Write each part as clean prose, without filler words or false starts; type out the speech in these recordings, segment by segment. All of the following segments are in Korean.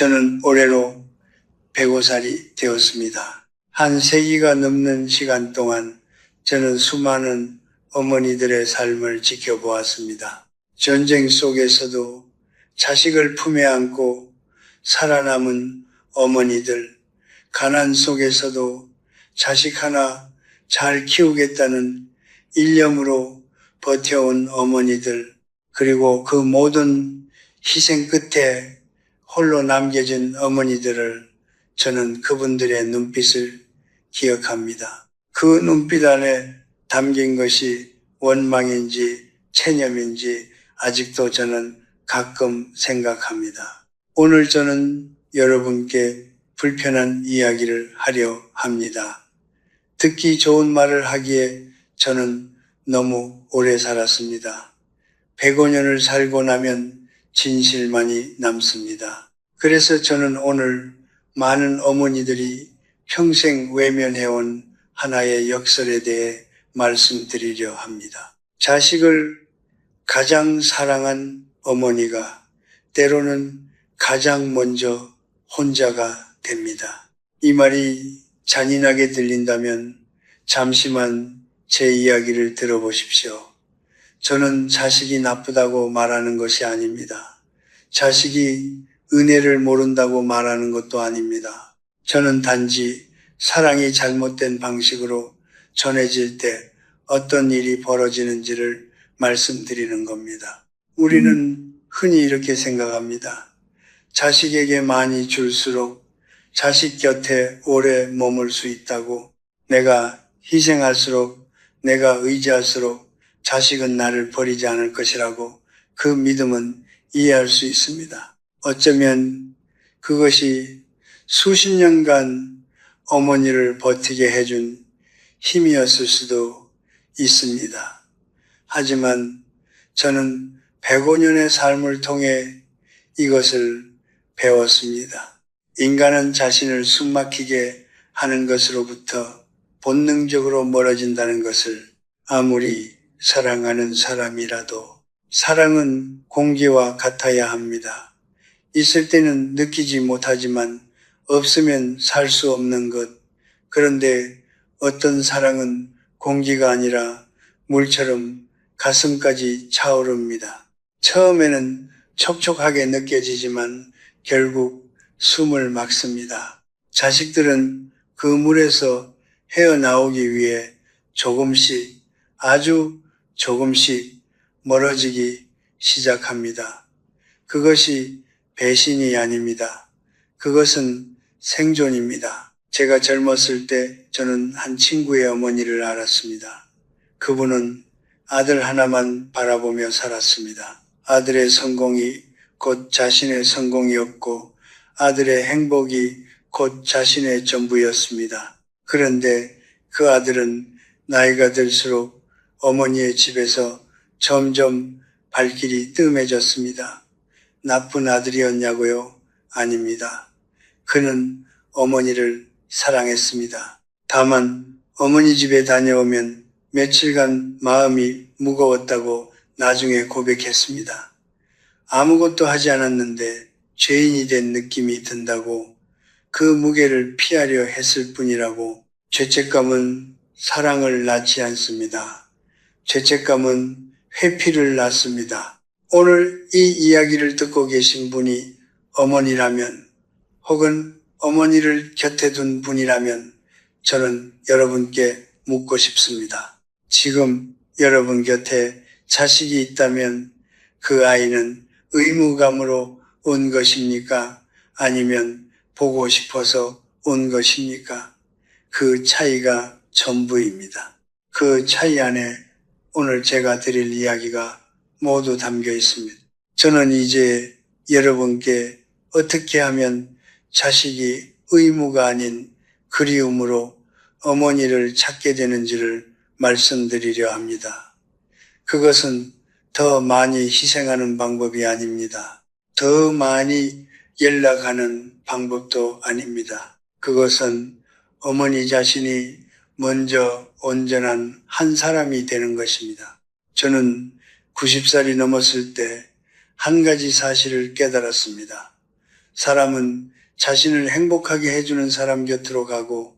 저는 올해로 105살이 되었습니다. 한 세기가 넘는 시간 동안 저는 수많은 어머니들의 삶을 지켜보았습니다. 전쟁 속에서도 자식을 품에 안고 살아남은 어머니들, 가난 속에서도 자식 하나 잘 키우겠다는 일념으로 버텨온 어머니들, 그리고 그 모든 희생 끝에 홀로 남겨진 어머니들을 저는 그분들의 눈빛을 기억합니다. 그 눈빛 안에 담긴 것이 원망인지 체념인지 아직도 저는 가끔 생각합니다. 오늘 저는 여러분께 불편한 이야기를 하려 합니다. 듣기 좋은 말을 하기에 저는 너무 오래 살았습니다. 105년을 살고 나면 진실만이 남습니다. 그래서 저는 오늘 많은 어머니들이 평생 외면해온 하나의 역설에 대해 말씀드리려 합니다. 자식을 가장 사랑한 어머니가 때로는 가장 먼저 혼자가 됩니다. 이 말이 잔인하게 들린다면 잠시만 제 이야기를 들어보십시오. 저는 자식이 나쁘다고 말하는 것이 아닙니다. 자식이 은혜를 모른다고 말하는 것도 아닙니다. 저는 단지 사랑이 잘못된 방식으로 전해질 때 어떤 일이 벌어지는지를 말씀드리는 겁니다. 우리는 흔히 이렇게 생각합니다. 자식에게 많이 줄수록 자식 곁에 오래 머물 수 있다고, 내가 희생할수록, 내가 의지할수록 자식은 나를 버리지 않을 것이라고 그 믿음은 이해할 수 있습니다. 어쩌면 그것이 수십 년간 어머니를 버티게 해준 힘이었을 수도 있습니다. 하지만 저는 105년의 삶을 통해 이것을 배웠습니다. 인간은 자신을 숨막히게 하는 것으로부터 본능적으로 멀어진다는 것을 아무리 사랑하는 사람이라도 사랑은 공기와 같아야 합니다. 있을 때는 느끼지 못하지만 없으면 살 수 없는 것. 그런데 어떤 사랑은 공기가 아니라 물처럼 가슴까지 차오릅니다. 처음에는 촉촉하게 느껴지지만 결국 숨을 막습니다. 자식들은 그 물에서 헤어나오기 위해 조금씩, 아주 조금씩 멀어지기 시작합니다. 그것이 배신이 아닙니다. 그것은 생존입니다. 제가 젊었을 때 저는 한 친구의 어머니를 알았습니다. 그분은 아들 하나만 바라보며 살았습니다. 아들의 성공이 곧 자신의 성공이었고 아들의 행복이 곧 자신의 전부였습니다. 그런데 그 아들은 나이가 들수록 어머니의 집에서 점점 발길이 뜸해졌습니다. 나쁜 아들이었냐고요? 아닙니다. 그는 어머니를 사랑했습니다. 다만 어머니 집에 다녀오면 며칠간 마음이 무거웠다고 나중에 고백했습니다. 아무것도 하지 않았는데 죄인이 된 느낌이 든다고, 그 무게를 피하려 했을 뿐이라고. 죄책감은 사랑을 낳지 않습니다. 죄책감은 회피를 낳습니다. 오늘 이 이야기를 듣고 계신 분이 어머니라면, 혹은 어머니를 곁에 둔 분이라면 저는 여러분께 묻고 싶습니다. 지금 여러분 곁에 자식이 있다면 그 아이는 의무감으로 온 것입니까? 아니면 보고 싶어서 온 것입니까? 그 차이가 전부입니다. 그 차이 안에 오늘 제가 드릴 이야기가 모두 담겨 있습니다. 저는 이제 여러분께 어떻게 하면 자식이 의무가 아닌 그리움으로 어머니를 찾게 되는지를 말씀드리려 합니다. 그것은 더 많이 희생하는 방법이 아닙니다. 더 많이 연락하는 방법도 아닙니다. 그것은 어머니 자신이 먼저 온전한 한 사람이 되는 것입니다. 저는 90살이 넘었을 때 한 가지 사실을 깨달았습니다. 사람은 자신을 행복하게 해주는 사람 곁으로 가고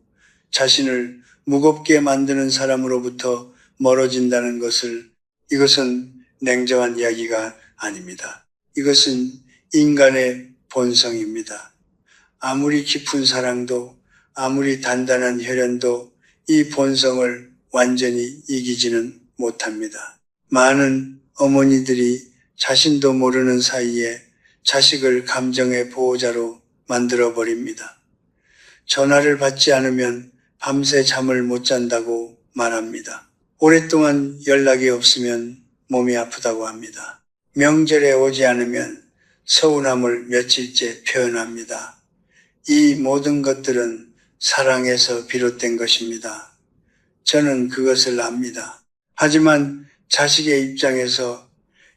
자신을 무겁게 만드는 사람으로부터 멀어진다는 이것은 냉정한 이야기가 아닙니다. 이것은 인간의 본성입니다. 아무리 깊은 사랑도 아무리 단단한 혈연도 이 본성을 완전히 이기지는 못합니다. 많은 어머니들이 자신도 모르는 사이에 자식을 감정의 보호자로 만들어버립니다. 전화를 받지 않으면 밤새 잠을 못 잔다고 말합니다. 오랫동안 연락이 없으면 몸이 아프다고 합니다. 명절에 오지 않으면 서운함을 며칠째 표현합니다. 이 모든 것들은 사랑에서 비롯된 것입니다. 저는 그것을 압니다. 하지만 자식의 입장에서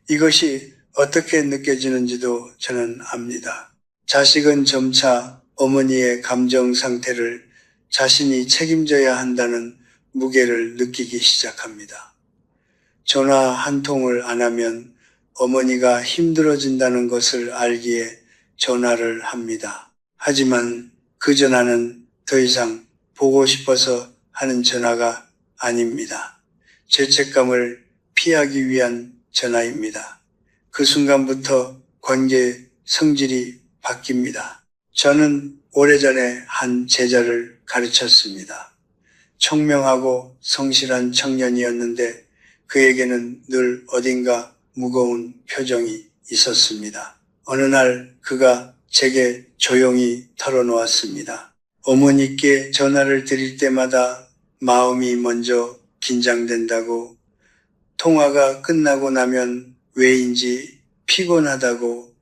이것이 어떻게 느껴지는지도 저는 압니다. 자식은 점차 어머니의 감정 상태를 자신이 책임져야 한다는 무게를 느끼기 시작합니다. 전화 한 통을 안 하면 어머니가 힘들어진다는 것을 알기에 전화를 합니다. 하지만 그 전화는 더 이상 보고 싶어서 하는 전화가 아닙니다. 죄책감을 피하기 위한 전화입니다. 그 순간부터 관계의 성질이 바뀝니다. 저는 오래전에 한 제자를 가르쳤습니다. 총명하고 성실한 청년이었는데 그에게는 늘 어딘가 무거운 표정이 있었습니다. 어느 날 그가 제게 조용히 털어놓았습니다. 어머니께 전화를 드릴 때마다 마음이 먼저 긴장된다고, 통화가 끝나고 나면 왜인지 피곤하다고,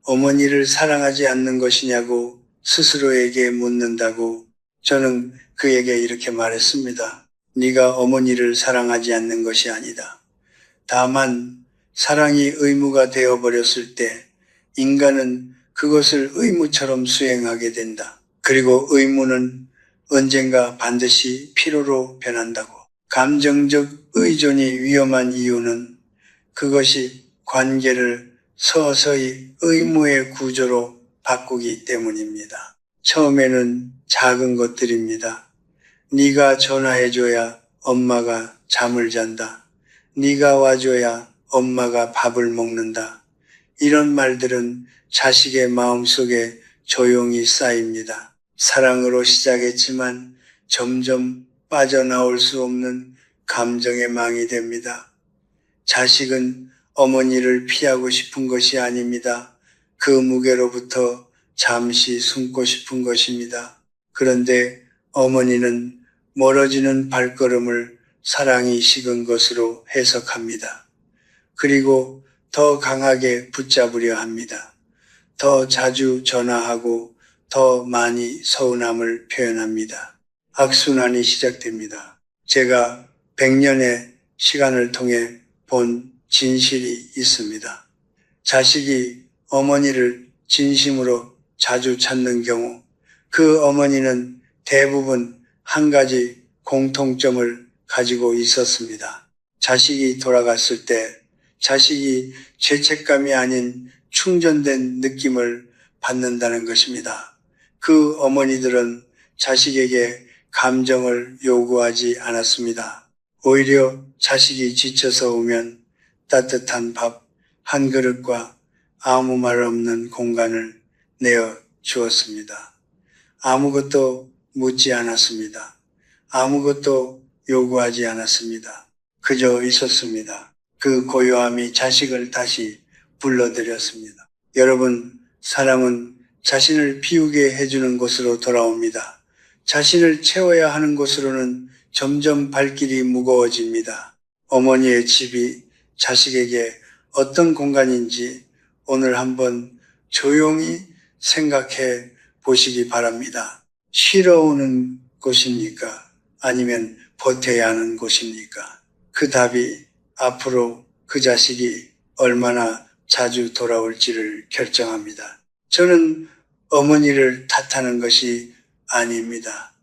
어머니를 사랑하지 않는 것이냐고 스스로에게 묻는다고. 저는 그에게 이렇게 말했습니다. 네가 어머니를 사랑하지 않는 것이 아니다. 다만 사랑이 의무가 되어버렸을 때 인간은 그것을 의무처럼 수행하게 된다. 그리고 의무는 언젠가 반드시 필요로 변한다고. 감정적 의존이 위험한 이유는 그것이 관계를 서서히 의무의 구조로 바꾸기 때문입니다. 처음에는 작은 것들입니다. 네가 전화해줘야 엄마가 잠을 잔다. 네가 와줘야 엄마가 밥을 먹는다. 이런 말들은 자식의 마음속에 조용히 쌓입니다. 사랑으로 시작했지만 점점 빠져나올 수 없는 감정의 망이 됩니다. 자식은 어머니를 피하고 싶은 것이 아닙니다. 그 무게로부터 잠시 숨고 싶은 것입니다. 그런데 어머니는 멀어지는 발걸음을 사랑이 식은 것으로 해석합니다. 그리고 더 강하게 붙잡으려 합니다. 더 자주 전화하고 더 많이 서운함을 표현합니다. 악순환이 시작됩니다. 제가 100년의 시간을 통해 본 진실이 있습니다. 자식이 어머니를 진심으로 자주 찾는 경우 그 어머니는 대부분 한 가지 공통점을 가지고 있었습니다. 자식이 돌아갔을 때 자식이 죄책감이 아닌 충전된 느낌을 받는다는 것입니다. 그 어머니들은 자식에게 감정을 요구하지 않았습니다. 오히려 자식이 지쳐서 오면 따뜻한 밥 한 그릇과 아무 말 없는 공간을 내어 주었습니다. 아무것도 묻지 않았습니다. 아무것도 요구하지 않았습니다. 그저 있었습니다. 그 고요함이 자식을 다시 불러들였습니다. 여러분, 사람은 자신을 비우게 해주는 곳으로 돌아옵니다. 자신을 채워야 하는 곳으로는 점점 발길이 무거워집니다. 어머니의 집이 자식에게 어떤 공간인지 오늘 한번 조용히 생각해 보시기 바랍니다. 쉬러 오는 곳입니까? 아니면 버텨야 하는 곳입니까? 그 답이 앞으로 그 자식이 얼마나 자주 돌아올지를 결정합니다. 저는 어머니를 탓하는 것이 아닙니다.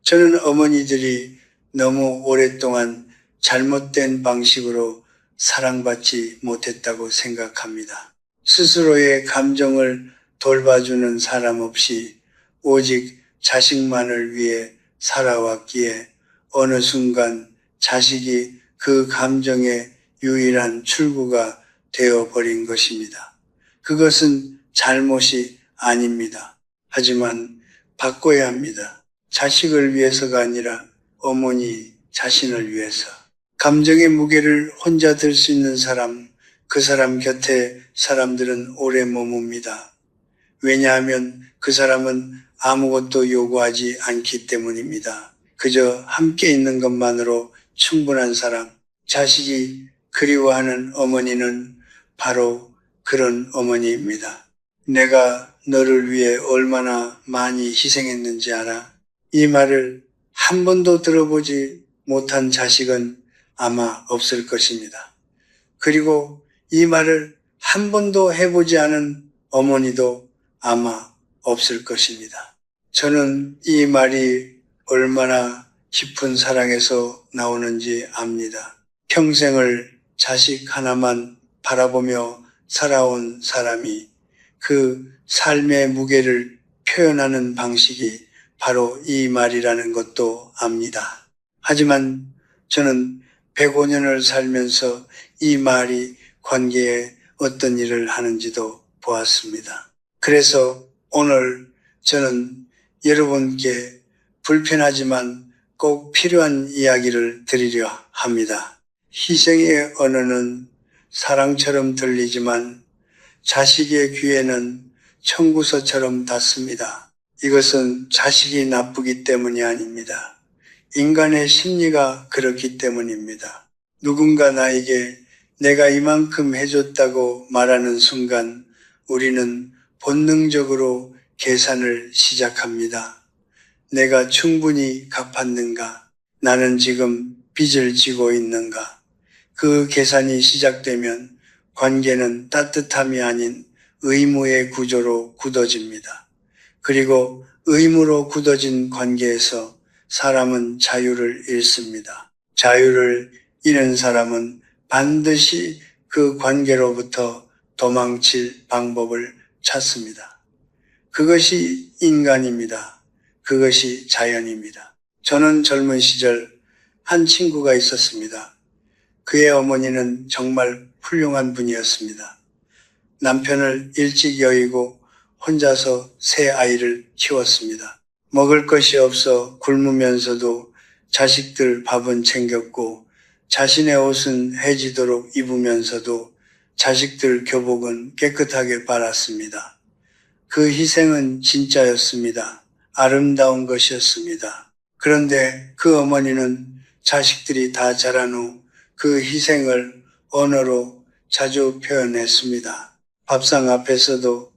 저는 어머니들이 너무 오랫동안 잘못된 방식으로 사랑받지 못했다고 생각합니다. 스스로의 감정을 돌봐주는 사람 없이 오직 자식만을 위해 살아왔기에 어느 순간 자식이 그 감정의 유일한 출구가 되어버린 것입니다. 그것은 잘못이 아닙니다. 하지만 바꿔야 합니다. 자식을 위해서가 아니라 어머니 자신을 위해서. 감정의 무게를 혼자 들 수 있는 사람, 그 사람 곁에 사람들은 오래 머뭅니다. 왜냐하면 그 사람은 아무것도 요구하지 않기 때문입니다. 그저 함께 있는 것만으로 충분한 사람, 자식이 그리워하는 어머니는 바로 그런 어머니입니다. 내가 너를 위해 얼마나 많이 희생했는지 알아? 이 말을 한 번도 들어보지 못한 자식은 아마 없을 것입니다. 그리고 이 말을 한 번도 해보지 않은 어머니도 아마 없을 것입니다. 저는 이 말이 얼마나 깊은 사랑에서 나오는지 압니다. 평생을 자식 하나만 바라보며 살아온 사람이 그 삶의 무게를 표현하는 방식이 바로 이 말이라는 것도 압니다. 하지만 저는 105년을 살면서 이 말이 관계에 어떤 일을 하는지도 보았습니다. 그래서 오늘 저는 여러분께 불편하지만 꼭 필요한 이야기를 드리려 합니다. 희생의 언어는 사랑처럼 들리지만 자식의 귀에는 청구서처럼 닿습니다. 이것은 자식이 나쁘기 때문이 아닙니다. 인간의 심리가 그렇기 때문입니다. 누군가 나에게 내가 이만큼 해줬다고 말하는 순간 우리는 본능적으로 계산을 시작합니다. 내가 충분히 갚았는가? 나는 지금 빚을 지고 있는가? 그 계산이 시작되면 관계는 따뜻함이 아닌 의무의 구조로 굳어집니다. 그리고 의무로 굳어진 관계에서 사람은 자유를 잃습니다. 자유를 잃은 사람은 반드시 그 관계로부터 도망칠 방법을 찾습니다. 그것이 인간입니다. 그것이 자연입니다. 저는 젊은 시절 한 친구가 있었습니다. 그의 어머니는 정말 훌륭한 분이었습니다. 남편을 일찍 여의고 혼자서 세 아이를 키웠습니다. 먹을 것이 없어 굶으면서도 자식들 밥은 챙겼고 자신의 옷은 해지도록 입으면서도 자식들 교복은 깨끗하게 빨았습니다. 그 희생은 진짜였습니다. 아름다운 것이었습니다. 그런데 그 어머니는 자식들이 다 자란 후 그 희생을 언어로 자주 표현했습니다. 밥상 앞에서도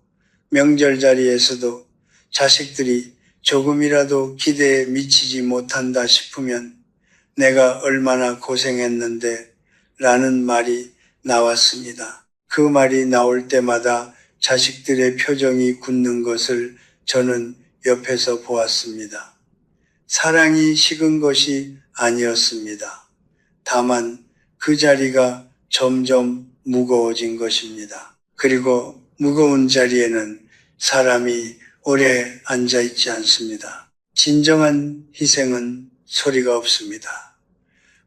명절 자리에서도 자식들이 조금이라도 기대에 미치지 못한다 싶으면 내가 얼마나 고생했는데 라는 말이 나왔습니다. 그 말이 나올 때마다 자식들의 표정이 굳는 것을 저는 옆에서 보았습니다. 사랑이 식은 것이 아니었습니다. 다만 그 자리가 점점 무거워진 것입니다. 그리고 무거운 자리에는 사람이 오래 앉아있지 않습니다. 진정한 희생은 소리가 없습니다.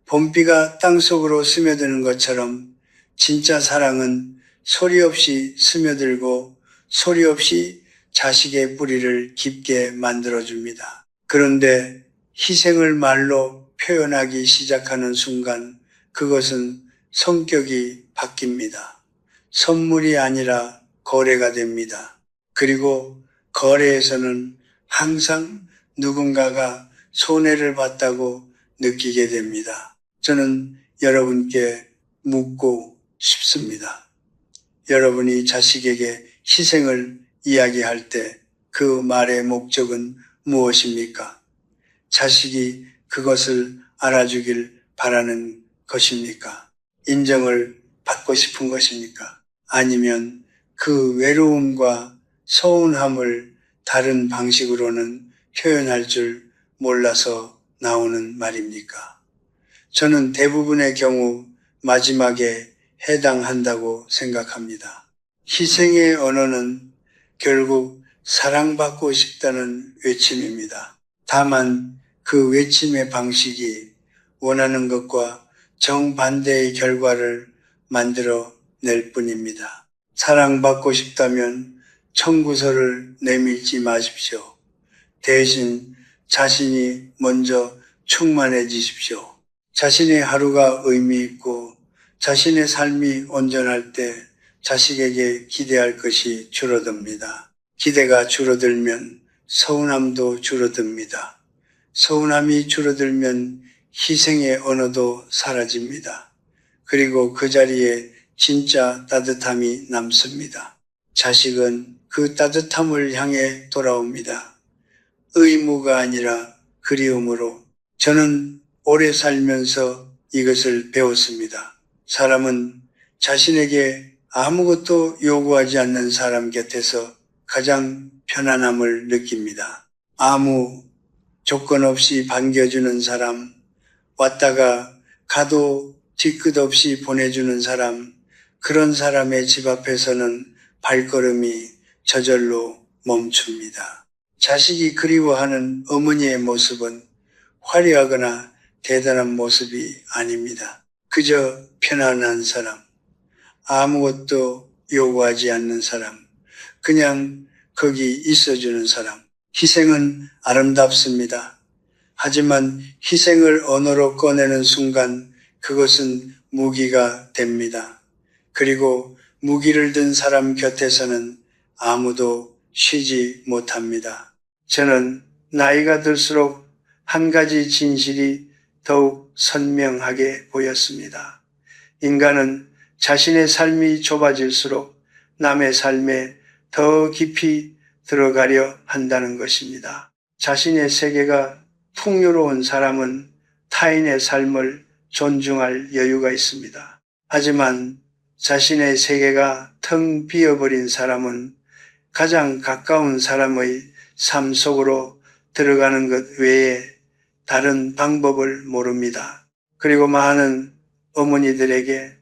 봄비가 땅속으로 스며드는 것처럼 진짜 사랑은 소리 없이 스며들고 소리 없이 자식의 뿌리를 깊게 만들어줍니다. 그런데 희생을 말로 표현하기 시작하는 순간 그것은 성격이 바뀝니다. 선물이 아니라 거래가 됩니다. 그리고 거래에서는 항상 누군가가 손해를 봤다고 느끼게 됩니다. 저는 여러분께 묻고 싶습니다. 여러분이 자식에게 희생을 이야기할 때 그 말의 목적은 무엇입니까? 자식이 그것을 알아주길 바라는 것입니까? 인정을 받고 싶은 것입니까? 아니면 그 외로움과 서운함을 다른 방식으로는 표현할 줄 몰라서 나오는 말입니까? 저는 대부분의 경우 마지막에 해당한다고 생각합니다. 희생의 언어는 결국 사랑받고 싶다는 외침입니다. 다만 그 외침의 방식이 원하는 것과 정반대의 결과를 만들어 낼 뿐입니다. 사랑받고 싶다면 청구서를 내밀지 마십시오. 대신 자신이 먼저 충만해지십시오. 자신의 하루가 의미 있고 자신의 삶이 온전할 때 자식에게 기대할 것이 줄어듭니다. 기대가 줄어들면 서운함도 줄어듭니다. 서운함이 줄어들면 희생의 언어도 사라집니다. 그리고 그 자리에 진짜 따뜻함이 남습니다. 자식은 그 따뜻함을 향해 돌아옵니다. 의무가 아니라 그리움으로. 저는 오래 살면서 이것을 배웠습니다. 사람은 자신에게 아무것도 요구하지 않는 사람 곁에서 가장 편안함을 느낍니다. 아무 조건 없이 반겨주는 사람, 왔다가 가도 뒤끝 없이 보내주는 사람, 그런 사람의 집 앞에서는 발걸음이 저절로 멈춥니다. 자식이 그리워하는 어머니의 모습은 화려하거나 대단한 모습이 아닙니다. 그저 편안한 사람, 아무것도 요구하지 않는 사람, 그냥 거기 있어주는 사람. 희생은 아름답습니다. 하지만 희생을 언어로 꺼내는 순간 그것은 무기가 됩니다. 그리고 무기를 든 사람 곁에서는 아무도 쉬지 못합니다. 저는 나이가 들수록 한 가지 진실이 더욱 선명하게 보였습니다. 인간은 자신의 삶이 좁아질수록 남의 삶에 더 깊이 들어가려 한다는 것입니다. 자신의 세계가 풍요로운 사람은 타인의 삶을 존중할 여유가 있습니다. 하지만 자신의 세계가 텅 비어버린 사람은 가장 가까운 사람의 삶 속으로 들어가는 것 외에 다른 방법을 모릅니다. 그리고 많은 어머니들에게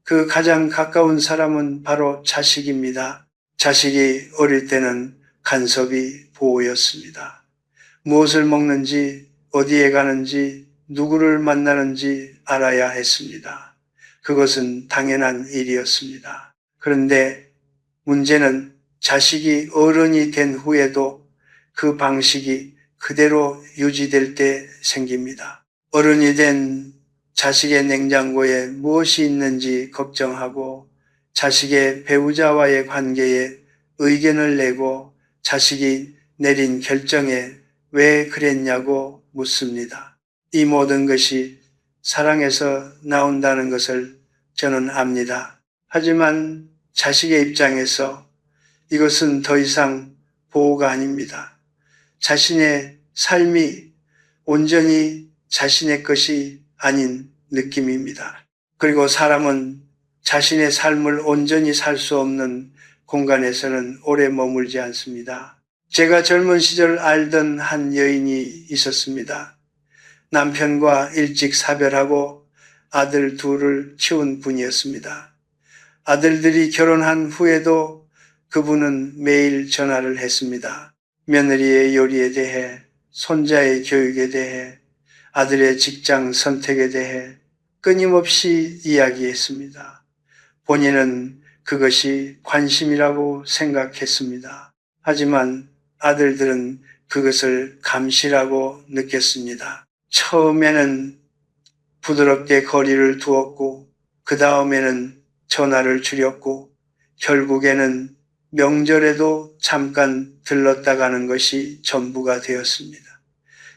그 가장 가까운 사람은 바로 자식입니다. 자식이 어릴 때는 간섭이 보호였습니다. 무엇을 먹는지, 어디에 가는지, 누구를 만나는지 알아야 했습니다. 그것은 당연한 일이었습니다. 그런데 문제는 자식이 어른이 된 후에도 그 방식이 그대로 유지될 때 생깁니다. 어른이 된 자식의 냉장고에 무엇이 있는지 걱정하고 자식의 배우자와의 관계에 의견을 내고 자식이 내린 결정에 왜 그랬냐고 묻습니다. 이 모든 것이 사랑에서 나온다는 것을 저는 압니다. 하지만 자식의 입장에서 이것은 더 이상 보호가 아닙니다. 자신의 삶이 온전히 자신의 것이 아닌 느낌입니다. 그리고 사람은 자신의 삶을 온전히 살 수 없는 공간에서는 오래 머물지 않습니다. 제가 젊은 시절 알던 한 여인이 있었습니다. 남편과 일찍 사별하고 아들 둘을 키운 분이었습니다. 아들들이 결혼한 후에도 그분은 매일 전화를 했습니다. 며느리의 요리에 대해, 손자의 교육에 대해, 아들의 직장 선택에 대해 끊임없이 이야기했습니다. 본인은 그것이 관심이라고 생각했습니다. 하지만 아들들은 그것을 감시라고 느꼈습니다. 처음에는 부드럽게 거리를 두었고 그 다음에는 전화를 줄였고 결국에는 명절에도 잠깐 들렀다 가는 것이 전부가 되었습니다.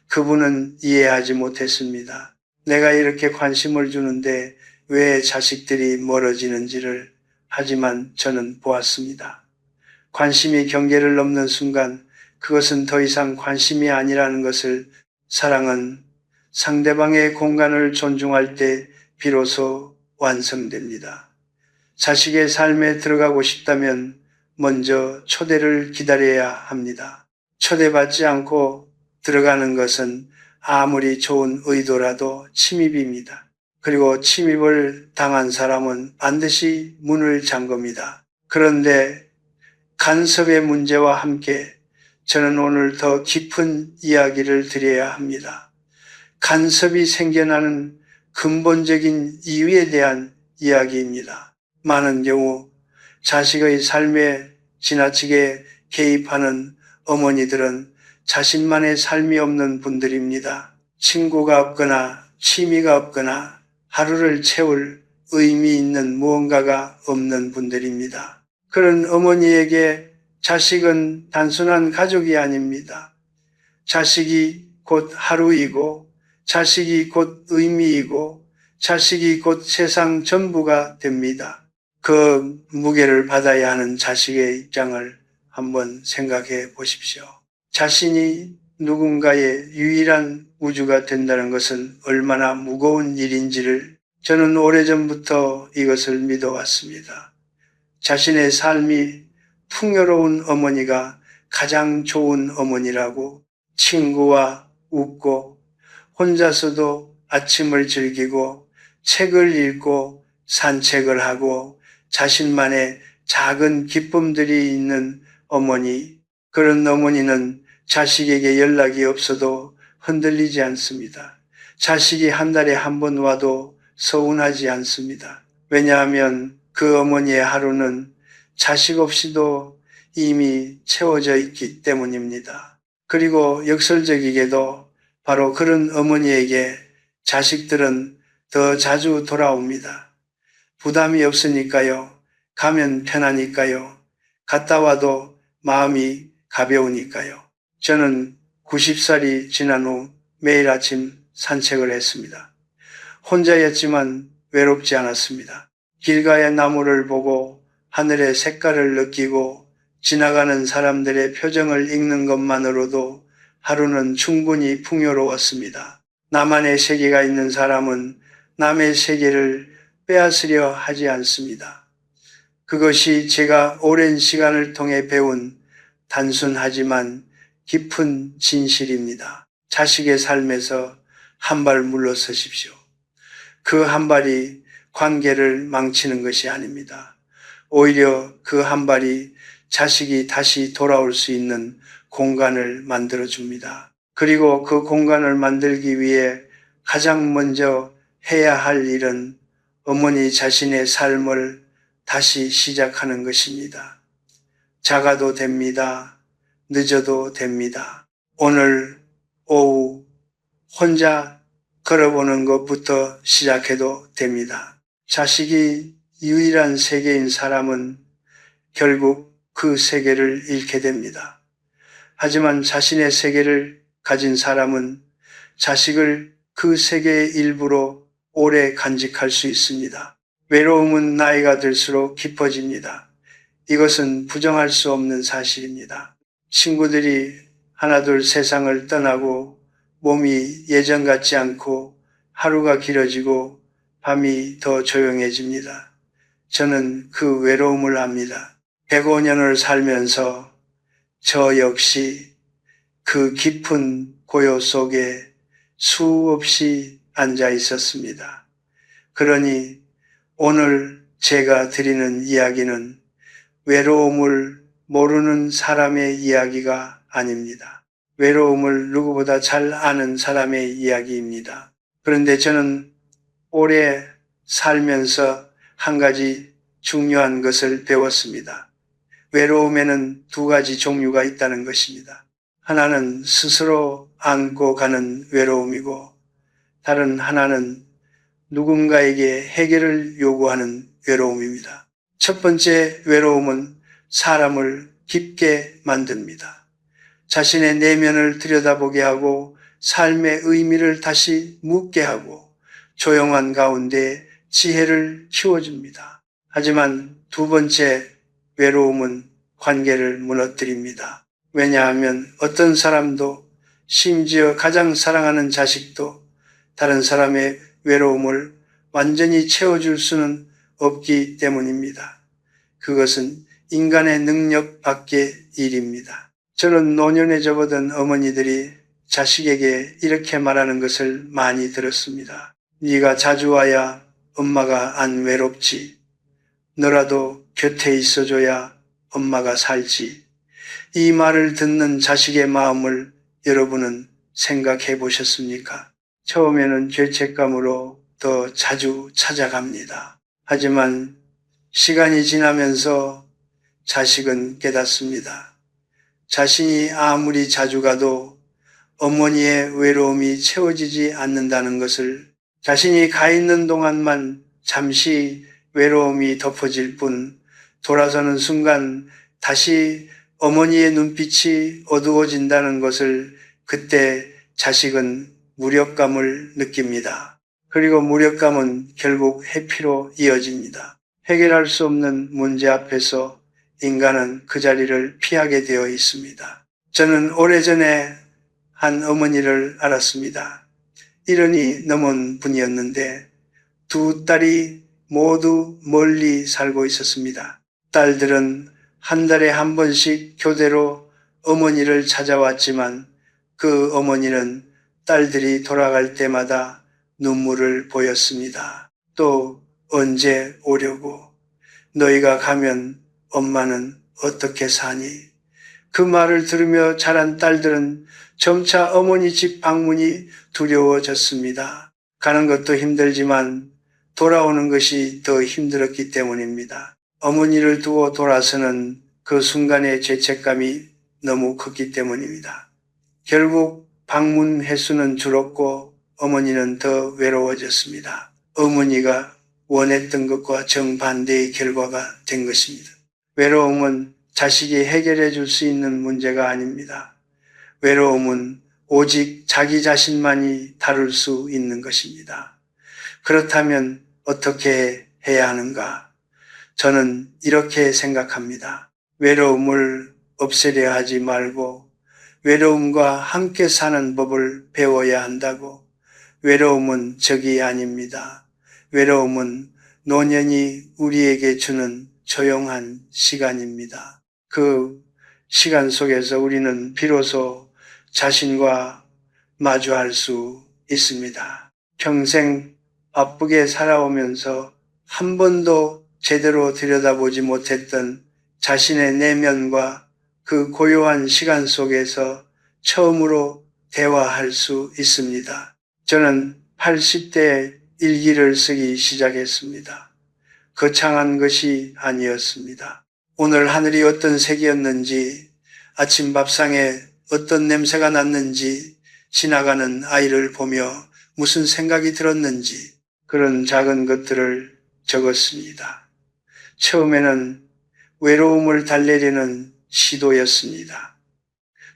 그분은 이해하지 못했습니다. 내가 이렇게 관심을 주는데 왜 자식들이 멀어지는지를. 하지만 저는 보았습니다. 관심이 경계를 넘는 순간 그것은 더 이상 관심이 아니라는 것을. 사랑은 상대방의 공간을 존중할 때 비로소 완성됩니다. 자식의 삶에 들어가고 싶다면 먼저 초대를 기다려야 합니다. 초대받지 않고 들어가는 것은 아무리 좋은 의도라도 침입입니다. 그리고 침입을 당한 사람은 반드시 문을 잠급니다. 그런데 간섭의 문제와 함께 저는 오늘 더 깊은 이야기를 드려야 합니다. 간섭이 생겨나는 근본적인 이유에 대한 이야기입니다. 많은 경우 자식의 삶에 지나치게 개입하는 어머니들은 자신만의 삶이 없는 분들입니다. 친구가 없거나 취미가 없거나 하루를 채울 의미 있는 무언가가 없는 분들입니다. 그런 어머니에게 자식은 단순한 가족이 아닙니다. 자식이 곧 하루이고 자식이 곧 의미이고 자식이 곧 세상 전부가 됩니다. 그 무게를 받아야 하는 자식의 입장을 한번 생각해 보십시오. 자신이 누군가의 유일한 우주가 된다는 것은 얼마나 무거운 일인지를 저는 오래전부터 이것을 믿어왔습니다. 자신의 삶이 풍요로운 어머니가 가장 좋은 어머니라고, 친구와 웃고 혼자서도 아침을 즐기고 책을 읽고 산책을 하고 자신만의 작은 기쁨들이 있는 어머니, 그런 어머니는 자식에게 연락이 없어도 흔들리지 않습니다. 자식이 한 달에 한 번 와도 서운하지 않습니다. 왜냐하면 그 어머니의 하루는 자식 없이도 이미 채워져 있기 때문입니다. 그리고 역설적이게도 바로 그런 어머니에게 자식들은 더 자주 돌아옵니다. 부담이 없으니까요. 가면 편하니까요. 갔다 와도 마음이 가벼우니까요. 저는 90살이 지난 후 매일 아침 산책을 했습니다. 혼자였지만 외롭지 않았습니다. 길가의 나무를 보고 하늘의 색깔을 느끼고 지나가는 사람들의 표정을 읽는 것만으로도 하루는 충분히 풍요로웠습니다. 나만의 세계가 있는 사람은 남의 세계를 빼앗으려 하지 않습니다. 그것이 제가 오랜 시간을 통해 배운 단순하지만 깊은 진실입니다. 자식의 삶에서 한 발 물러서십시오. 그 한 발이 관계를 망치는 것이 아닙니다. 오히려 그 한 발이 자식이 다시 돌아올 수 있는 공간을 만들어줍니다. 그리고 그 공간을 만들기 위해 가장 먼저 해야 할 일은 어머니 자신의 삶을 다시 시작하는 것입니다. 작아도 됩니다. 늦어도 됩니다. 오늘 오후 혼자 걸어보는 것부터 시작해도 됩니다. 자식이 유일한 세계인 사람은 결국 그 세계를 잃게 됩니다. 하지만 자신의 세계를 가진 사람은 자식을 그 세계의 일부로 오래 간직할 수 있습니다. 외로움은 나이가 들수록 깊어집니다. 이것은 부정할 수 없는 사실입니다. 친구들이 하나둘 세상을 떠나고 몸이 예전 같지 않고 하루가 길어지고 밤이 더 조용해집니다. 저는 그 외로움을 압니다. 105년을 살면서 저 역시 그 깊은 고요 속에 수없이 앉아 있었습니다. 그러니 오늘 제가 드리는 이야기는 외로움을 모르는 사람의 이야기가 아닙니다. 외로움을 누구보다 잘 아는 사람의 이야기입니다. 그런데 저는 오래 살면서 한 가지 중요한 것을 배웠습니다. 외로움에는 두 가지 종류가 있다는 것입니다. 하나는 스스로 안고 가는 외로움이고 다른 하나는 누군가에게 해결을 요구하는 외로움입니다. 첫 번째 외로움은 사람을 깊게 만듭니다. 자신의 내면을 들여다보게 하고 삶의 의미를 다시 묻게 하고 조용한 가운데 지혜를 키워줍니다. 하지만 두 번째 외로움은 관계를 무너뜨립니다. 왜냐하면 어떤 사람도 심지어 가장 사랑하는 자식도 다른 사람의 외로움을 완전히 채워줄 수는 없기 때문입니다. 그것은 인간의 능력 밖의 일입니다. 저는 노년에 접어든 어머니들이 자식에게 이렇게 말하는 것을 많이 들었습니다. 네가 자주 와야 엄마가 안 외롭지. 너라도 곁에 있어줘야 엄마가 살지. 이 말을 듣는 자식의 마음을 여러분은 생각해 보셨습니까? 처음에는 죄책감으로 더 자주 찾아갑니다. 하지만 시간이 지나면서 자식은 깨닫습니다. 자신이 아무리 자주 가도 어머니의 외로움이 채워지지 않는다는 것을, 자신이 가 있는 동안만 잠시 외로움이 덮어질 뿐 돌아서는 순간 다시 어머니의 눈빛이 어두워진다는 것을 그때 자식은 무력감을 느낍니다. 그리고 무력감은 결국 회피로 이어집니다. 해결할 수 없는 문제 앞에서 인간은 그 자리를 피하게 되어 있습니다. 저는 오래전에 한 어머니를 알았습니다. 70이 넘은 분이었는데 두 딸이 모두 멀리 살고 있었습니다. 딸들은 한 달에 한 번씩 교대로 어머니를 찾아왔지만 그 어머니는 딸들이 돌아갈 때마다 눈물을 보였습니다. 또 언제 오려고? 너희가 가면 엄마는 어떻게 사니? 그 말을 들으며 자란 딸들은 점차 어머니 집 방문이 두려워졌습니다. 가는 것도 힘들지만 돌아오는 것이 더 힘들었기 때문입니다. 어머니를 두고 돌아서는 그 순간의 죄책감이 너무 컸기 때문입니다. 결국 방문 횟수는 줄었고 어머니는 더 외로워졌습니다. 어머니가 원했던 것과 정반대의 결과가 된 것입니다. 외로움은 자식이 해결해 줄 수 있는 문제가 아닙니다. 외로움은 오직 자기 자신만이 다룰 수 있는 것입니다. 그렇다면 어떻게 해야 하는가? 저는 이렇게 생각합니다. 외로움을 없애려 하지 말고 외로움과 함께 사는 법을 배워야 한다고. 외로움은 적이 아닙니다. 외로움은 노년이 우리에게 주는 조용한 시간입니다. 그 시간 속에서 우리는 비로소 자신과 마주할 수 있습니다. 평생 바쁘게 살아오면서 한 번도 제대로 들여다보지 못했던 자신의 내면과 그 고요한 시간 속에서 처음으로 대화할 수 있습니다. 저는 80대에 일기를 쓰기 시작했습니다. 거창한 것이 아니었습니다. 오늘 하늘이 어떤 색이었는지, 아침 밥상에 어떤 냄새가 났는지, 지나가는 아이를 보며 무슨 생각이 들었는지, 그런 작은 것들을 적었습니다. 처음에는 외로움을 달래려는 시도였습니다.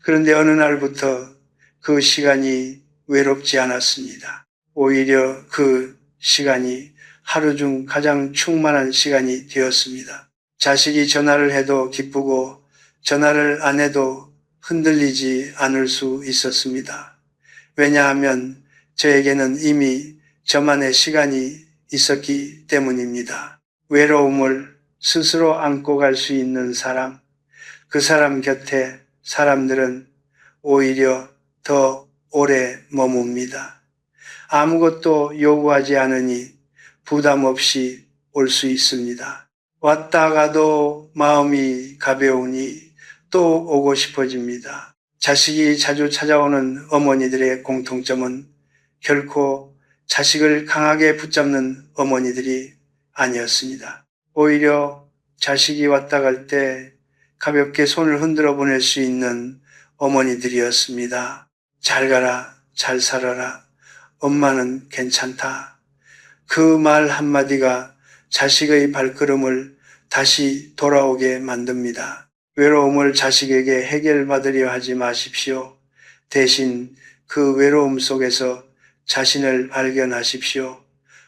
그런데 어느 날부터 그 시간이 외롭지 않았습니다. 오히려 그 시간이 하루 중 가장 충만한 시간이 되었습니다. 자식이 전화를 해도 기쁘고 전화를 안 해도 흔들리지 않을 수 있었습니다. 왜냐하면 저에게는 이미 저만의 시간이 있었기 때문입니다. 외로움을 스스로 안고 갈 수 있는 사람, 그 사람 곁에 사람들은 오히려 더 오래 머뭅니다. 아무것도 요구하지 않으니 부담 없이 올 수 있습니다. 왔다 가도 마음이 가벼우니 또 오고 싶어집니다. 자식이 자주 찾아오는 어머니들의 공통점은 결코 자식을 강하게 붙잡는 어머니들이 아니었습니다. 오히려 자식이 왔다 갈 때 가볍게 손을 흔들어 보낼 수 있는 어머니들이었습니다. 잘 가라, 잘 살아라, 엄마는 괜찮다. 그 말 한마디가 자식의 발걸음을 다시 돌아오게 만듭니다. 외로움을 자식에게 해결받으려 하지 마십시오. 대신 그 외로움 속에서 자신을 발견하십시오.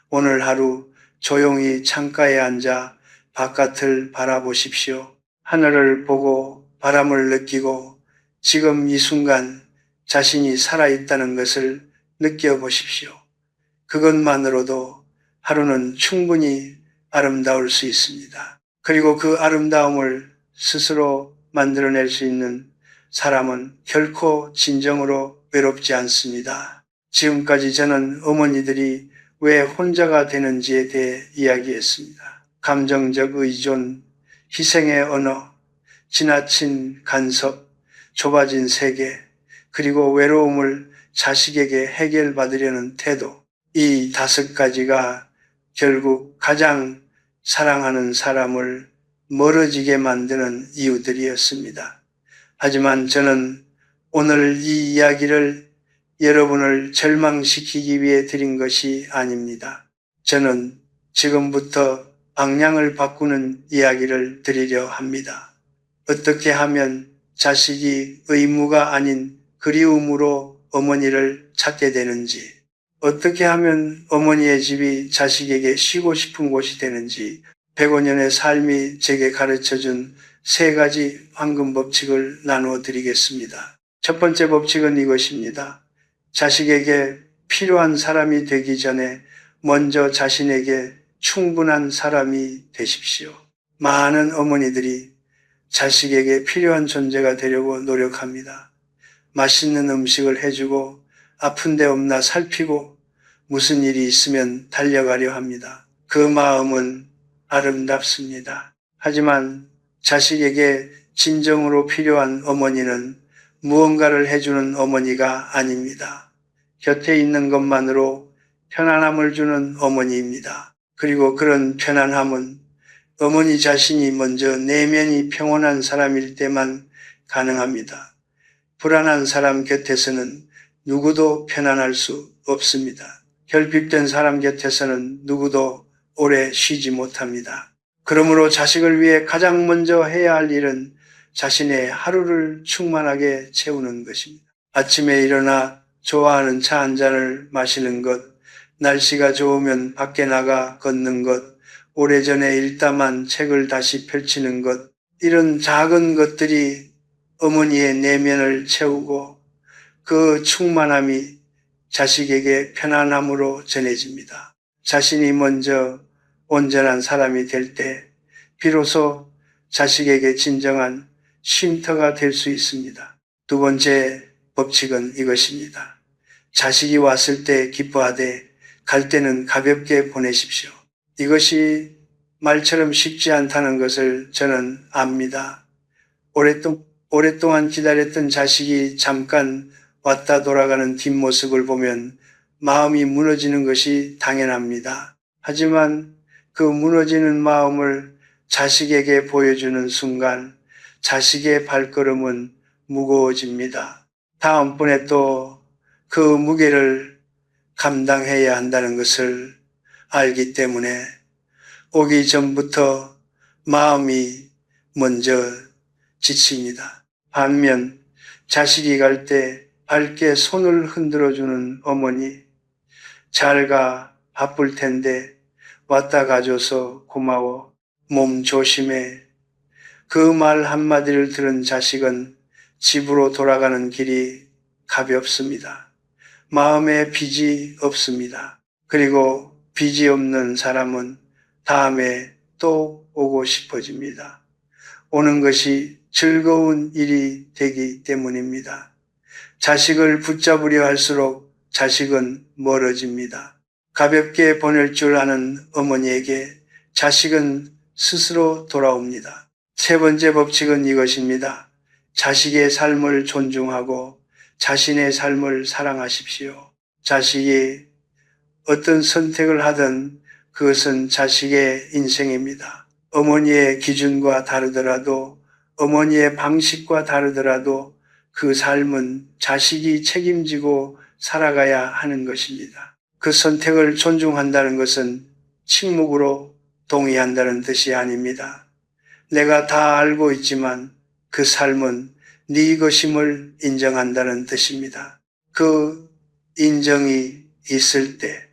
오늘 하루 조용히 창가에 앉아 바깥을 바라보십시오. 하늘을 보고 바람을 느끼고 지금 이 순간 자신이 살아있다는 것을 느껴보십시오. 그것만으로도 하루는 충분히 아름다울 수 있습니다. 그리고 그 아름다움을 스스로 만들어낼 수 있는 사람은 결코 진정으로 외롭지 않습니다. 지금까지 저는 어머니들이 왜 혼자가 되는지에 대해 이야기했습니다. 감정적 의존, 희생의 언어, 지나친 간섭, 좁아진 세계, 그리고 외로움을 자식에게 해결받으려는 태도, 이 5가지가 결국 가장 사랑하는 사람을 멀어지게 만드는 이유들이었습니다. 하지만 저는 오늘 이 이야기를 여러분을 절망시키기 위해 드린 것이 아닙니다. 저는 지금부터 방향을 바꾸는 이야기를 드리려 합니다. 어떻게 하면 자식이 의무가 아닌 그리움으로 어머니를 찾게 되는지, 어떻게 하면 어머니의 집이 자식에게 쉬고 싶은 곳이 되는지 105년의 삶이 제게 가르쳐준 3가지 황금 법칙을 나누어 드리겠습니다. 첫 번째 법칙은 이것입니다. 자식에게 필요한 사람이 되기 전에 먼저 자신에게 충분한 사람이 되십시오. 많은 어머니들이 자식에게 필요한 존재가 되려고 노력합니다. 맛있는 음식을 해주고 아픈 데 없나 살피고 무슨 일이 있으면 달려가려 합니다. 그 마음은 아름답습니다. 하지만 자식에게 진정으로 필요한 어머니는 무언가를 해주는 어머니가 아닙니다. 곁에 있는 것만으로 편안함을 주는 어머니입니다. 그리고 그런 편안함은 어머니 자신이 먼저 내면이 평온한 사람일 때만 가능합니다. 불안한 사람 곁에서는 누구도 편안할 수 없습니다. 결핍된 사람 곁에서는 누구도 오래 쉬지 못합니다. 그러므로 자식을 위해 가장 먼저 해야 할 일은 자신의 하루를 충만하게 채우는 것입니다. 아침에 일어나 좋아하는 차 한 잔을 마시는 것, 날씨가 좋으면 밖에 나가 걷는 것, 오래전에 읽다만 책을 다시 펼치는 것, 이런 작은 것들이 어머니의 내면을 채우고 그 충만함이 자식에게 편안함으로 전해집니다. 자신이 먼저 온전한 사람이 될 때 비로소 자식에게 진정한 쉼터가 될 수 있습니다. 두 번째 법칙은 이것입니다. 자식이 왔을 때 기뻐하되 갈 때는 가볍게 보내십시오. 이것이 말처럼 쉽지 않다는 것을 저는 압니다. 오랫동안 기다렸던 자식이 잠깐 왔다 돌아가는 뒷모습을 보면 마음이 무너지는 것이 당연합니다. 하지만 그 무너지는 마음을 자식에게 보여주는 순간 자식의 발걸음은 무거워집니다. 다음번에 또 그 무게를 감당해야 한다는 것을 알기 때문에 오기 전부터 마음이 먼저 지칩니다. 반면 자식이 갈 때 밝게 손을 흔들어주는 어머니, 잘 가, 바쁠 텐데 왔다 가줘서 고마워, 몸 조심해. 그 말 한마디를 들은 자식은 집으로 돌아가는 길이 가볍습니다. 마음에 빚이 없습니다. 그리고 빚이 없는 사람은 다음에 또 오고 싶어집니다. 오는 것이 즐거운 일이 되기 때문입니다. 자식을 붙잡으려 할수록 자식은 멀어집니다. 가볍게 보낼 줄 아는 어머니에게 자식은 스스로 돌아옵니다. 세 번째 법칙은 이것입니다. 자식의 삶을 존중하고 자신의 삶을 사랑하십시오. 자식이 어떤 선택을 하든 그것은 자식의 인생입니다. 어머니의 기준과 다르더라도, 어머니의 방식과 다르더라도 그 삶은 자식이 책임지고 살아가야 하는 것입니다. 그 선택을 존중한다는 것은 침묵으로 동의한다는 뜻이 아닙니다. 내가 다 알고 있지만 그 삶은 네 것임을 인정한다는 뜻입니다. 그 인정이 있을 때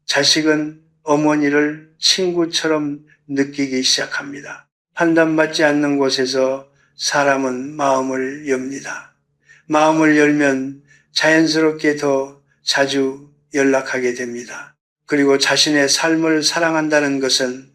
자식은 어머니를 친구처럼 느끼기 시작합니다. 판단받지 않는 곳에서 사람은 마음을 엽니다. 마음을 열면 자연스럽게 더 자주 연락하게 됩니다. 그리고 자신의 삶을 사랑한다는 것은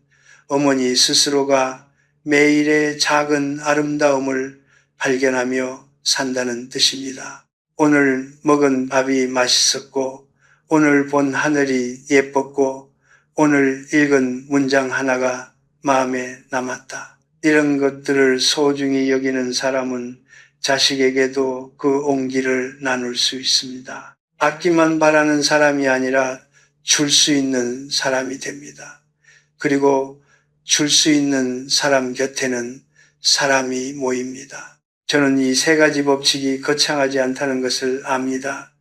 어머니 스스로가 매일의 작은 아름다움을 발견하며 산다는 뜻입니다. 오늘 먹은 밥이 맛있었고, 오늘 본 하늘이 예뻤고, 오늘 읽은 문장 하나가 마음에 남았다. 이런 것들을 소중히 여기는 사람은 자식에게도 그 온기를 나눌 수 있습니다. 받기만 바라는 사람이 아니라 줄 수 있는 사람이 됩니다. 그리고 줄 수 있는 사람 곁에는 사람이 모입니다. 저는 이 세 가지 법칙이 거창하지 않다는 것을 압니다.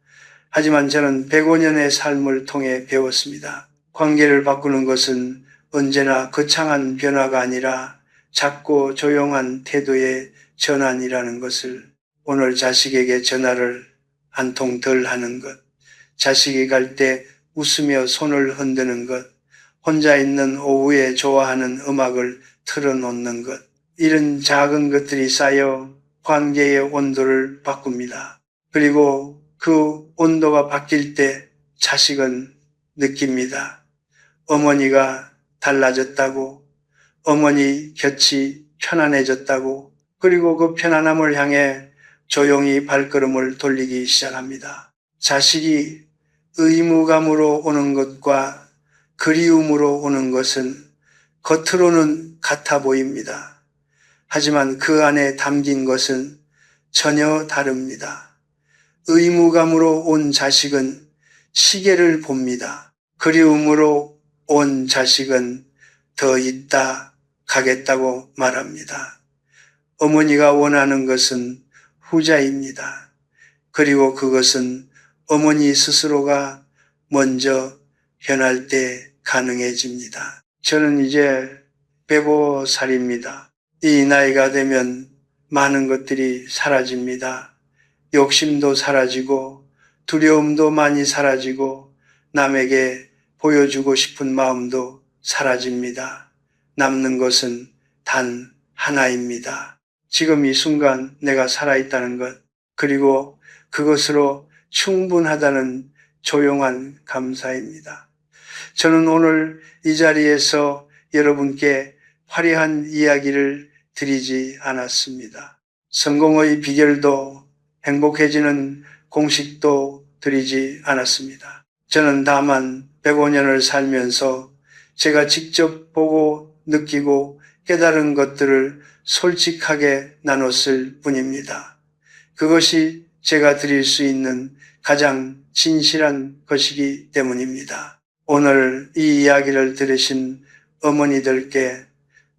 하지만 저는 105년의 삶을 통해 배웠습니다. 관계를 바꾸는 것은 언제나 거창한 변화가 아니라 작고 조용한 태도의 전환이라는 것을, 오늘 자식에게 전화를 한 통 덜 하는 것, 자식이 갈 때 웃으며 손을 흔드는 것, 혼자 있는 오후에 좋아하는 음악을 틀어놓는 것, 이런 작은 것들이 쌓여 관계의 온도를 바꿉니다. 그리고 그 온도가 바뀔 때 자식은 느낍니다. 어머니가 달라졌다고, 어머니 곁이 편안해졌다고, 그리고 그 편안함을 향해 조용히 발걸음을 돌리기 시작합니다. 자식이 의무감으로 오는 것과 그리움으로 오는 것은 겉으로는 같아 보입니다. 하지만 그 안에 담긴 것은 전혀 다릅니다. 의무감으로 온 자식은 시계를 봅니다. 그리움으로 온 자식은 더 있다 가겠다고 말합니다. 어머니가 원하는 것은 후자입니다. 그리고 그것은 어머니 스스로가 먼저 변할 때 가능해집니다. 저는 이제 105살입니다. 이 나이가 되면 많은 것들이 사라집니다. 욕심도 사라지고 두려움도 많이 사라지고 남에게 보여주고 싶은 마음도 사라집니다. 남는 것은 단 하나입니다. 지금 이 순간 내가 살아있다는 것, 그리고 그것으로 충분하다는 조용한 감사입니다. 저는 오늘 이 자리에서 여러분께 화려한 이야기를 드리지 않았습니다. 성공의 비결도 행복해지는 공식도 드리지 않았습니다. 저는 다만 105년을 살면서 제가 직접 보고 느끼고 깨달은 것들을 솔직하게 나눴을 뿐입니다. 그것이 제가 드릴 수 있는 가장 진실한 것이기 때문입니다. 오늘 이 이야기를 들으신 어머니들께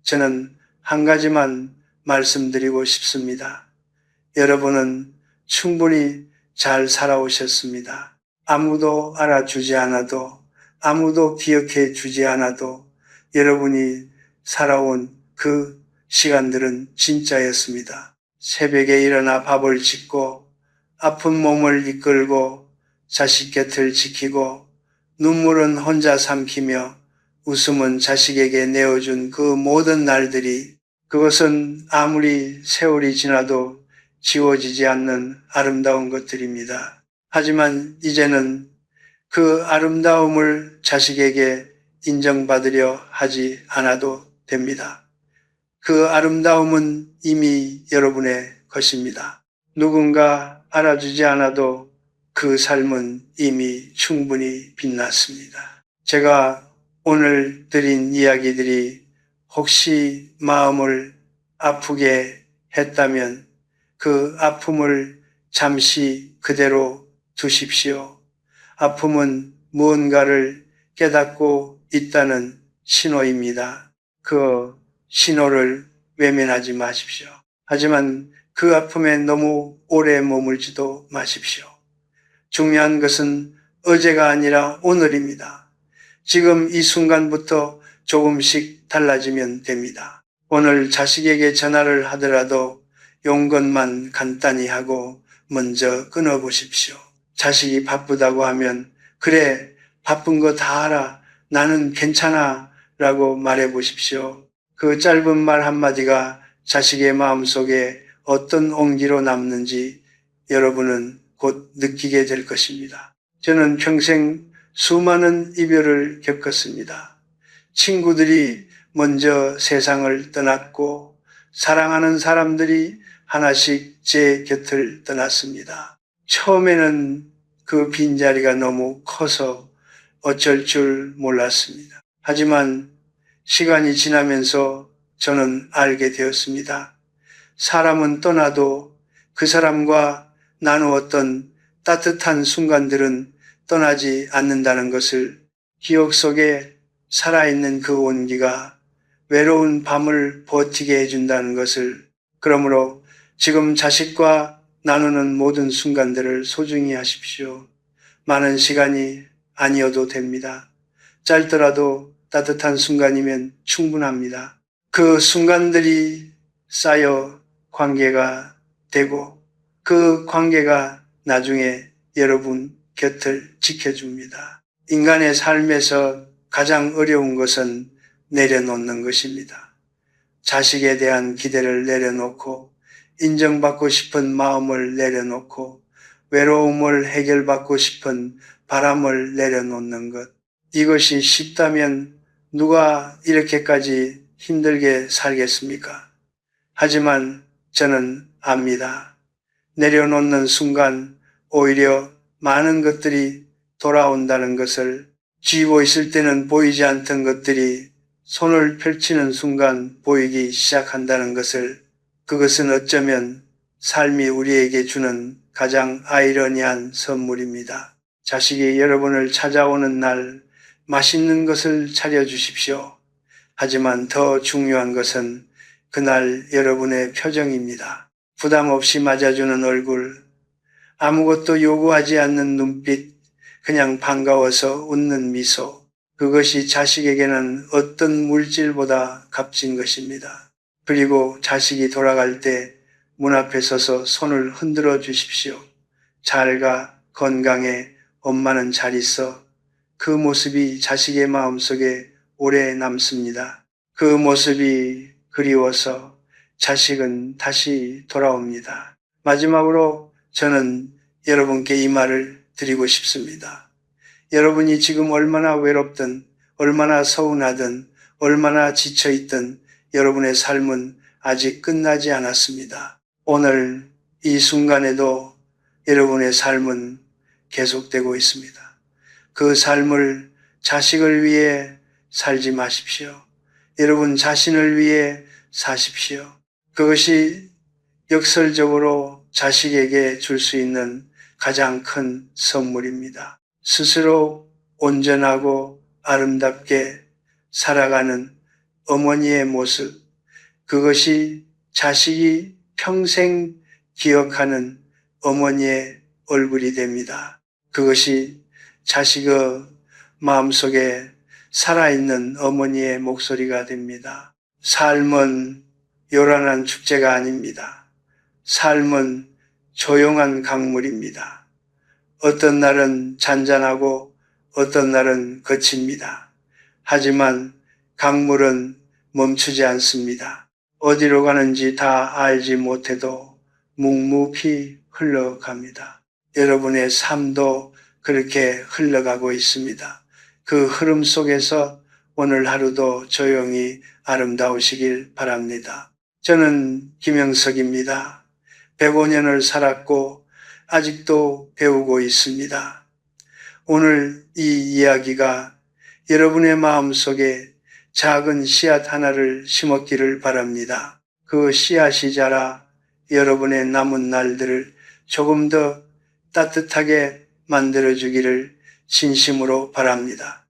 저는 한 가지만 말씀드리고 싶습니다. 여러분은 충분히 잘 살아오셨습니다. 아무도 알아주지 않아도, 아무도 기억해 주지 않아도 여러분이 살아온 그 시간들은 진짜였습니다. 새벽에 일어나 밥을 짓고 아픈 몸을 이끌고 자식 곁을 지키고 눈물은 혼자 삼키며 웃음은 자식에게 내어준 그 모든 날들이, 그것은 아무리 세월이 지나도 지워지지 않는 아름다운 것들입니다. 하지만 이제는 그 아름다움을 자식에게 인정받으려 하지 않아도 됩니다. 그 아름다움은 이미 여러분의 것입니다. 누군가 알아주지 않아도 그 삶은 이미 충분히 빛났습니다. 제가 오늘 드린 이야기들이 혹시 마음을 아프게 했다면 그 아픔을 잠시 그대로 두십시오. 아픔은 무언가를 깨닫고 있다는 신호입니다. 그 신호를 외면하지 마십시오. 하지만 그 아픔에 너무 오래 머물지도 마십시오. 중요한 것은 어제가 아니라 오늘입니다. 지금 이 순간부터 조금씩 달라지면 됩니다. 오늘 자식에게 전화를 하더라도 용건만 간단히 하고 먼저 끊어보십시오. 자식이 바쁘다고 하면 그래, 바쁜 거 다 알아. 나는 괜찮아 라고 말해보십시오. 그 짧은 말 한마디가 자식의 마음속에 어떤 온기로 남는지 여러분은 곧 느끼게 될 것입니다. 저는 평생 수많은 이별을 겪었습니다. 친구들이 먼저 세상을 떠났고 사랑하는 사람들이 하나씩 제 곁을 떠났습니다. 처음에는 그 빈자리가 너무 커서 어쩔 줄 몰랐습니다. 하지만 시간이 지나면서 저는 알게 되었습니다. 사람은 떠나도 그 사람과 나누었던 따뜻한 순간들은 떠나지 않는다는 것을, 기억 속에 살아있는 그 온기가 외로운 밤을 버티게 해준다는 것을, 그러므로 지금 자식과 나누는 모든 순간들을 소중히 하십시오. 많은 시간이 아니어도 됩니다. 짧더라도 따뜻한 순간이면 충분합니다. 그 순간들이 쌓여 관계가 되고 그 관계가 나중에 여러분 곁을 지켜줍니다. 인간의 삶에서 가장 어려운 것은 내려놓는 것입니다. 자식에 대한 기대를 내려놓고 인정받고 싶은 마음을 내려놓고 외로움을 해결받고 싶은 바람을 내려놓는 것. 이것이 쉽다면 누가 이렇게까지 힘들게 살겠습니까? 하지만 저는 압니다. 내려놓는 순간 오히려 많은 것들이 돌아온다는 것을, 쥐고 있을 때는 보이지 않던 것들이 손을 펼치는 순간 보이기 시작한다는 것을, 그것은 어쩌면 삶이 우리에게 주는 가장 아이러니한 선물입니다. 자식이 여러분을 찾아오는 날 맛있는 것을 차려주십시오. 하지만 더 중요한 것은 그날 여러분의 표정입니다. 부담 없이 맞아주는 얼굴, 아무것도 요구하지 않는 눈빛, 그냥 반가워서 웃는 미소. 그것이 자식에게는 어떤 물질보다 값진 것입니다. 그리고 자식이 돌아갈 때 문 앞에 서서 손을 흔들어 주십시오. 잘 가, 건강해, 엄마는 잘 있어. 그 모습이 자식의 마음속에 오래 남습니다. 그 모습이 그리워서 자식은 다시 돌아옵니다. 마지막으로 저는 여러분께 이 말을 드리고 싶습니다. 여러분이 지금 얼마나 외롭든, 얼마나 서운하든, 얼마나 지쳐있든 여러분의 삶은 아직 끝나지 않았습니다. 오늘 이 순간에도 여러분의 삶은 계속되고 있습니다. 그 삶을 자식을 위해 살지 마십시오. 여러분 자신을 위해 사십시오. 그것이 역설적으로 자식에게 줄 수 있는 가장 큰 선물입니다. 스스로 온전하고 아름답게 살아가는 어머니의 모습, 그것이 자식이 평생 기억하는 어머니의 얼굴이 됩니다. 그것이 자식의 마음속에 살아있는 어머니의 목소리가 됩니다. 삶은 요란한 축제가 아닙니다. 삶은 조용한 강물입니다. 어떤 날은 잔잔하고 어떤 날은 거칩니다. 하지만 강물은 멈추지 않습니다. 어디로 가는지 다 알지 못해도 묵묵히 흘러갑니다. 여러분의 삶도 그렇게 흘러가고 있습니다. 그 흐름 속에서 오늘 하루도 조용히 아름다우시길 바랍니다. 저는 김영석입니다. 105년을 살았고 아직도 배우고 있습니다. 오늘 이 이야기가 여러분의 마음속에 작은 씨앗 하나를 심었기를 바랍니다. 그 씨앗이 자라 여러분의 남은 날들을 조금 더 따뜻하게 만들어주기를 진심으로 바랍니다.